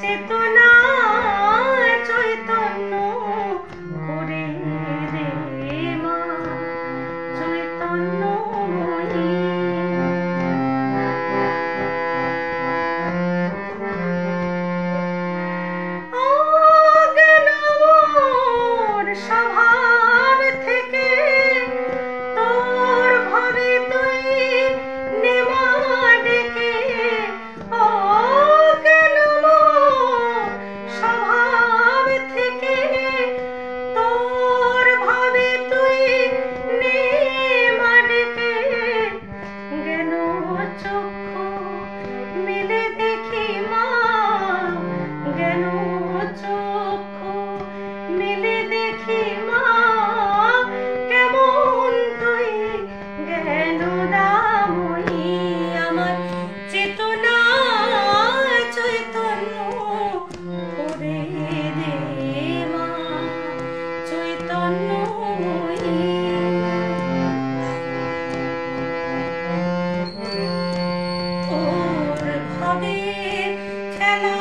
চেতনা চৈতন্য করে দে মা চৈতন্যময়ী। অজ্ঞান মোর স্বভাব থেকে তোর ভাবে তুই নেমা ডেকে। অজ্ঞান মোর স্বভাব থেকে তোর ভাবে তুই নেমা ডেকে। জ্ঞান চক্ষু মেলে দেখি মা জ্ঞান চক্ষু মেলে দেখি মা কেমন তুই জ্ঞানদাময়ী। আমার চেতনা চৈতন্য করে দে মা চৈতন্যময়ী। ওর ভাবে খেলা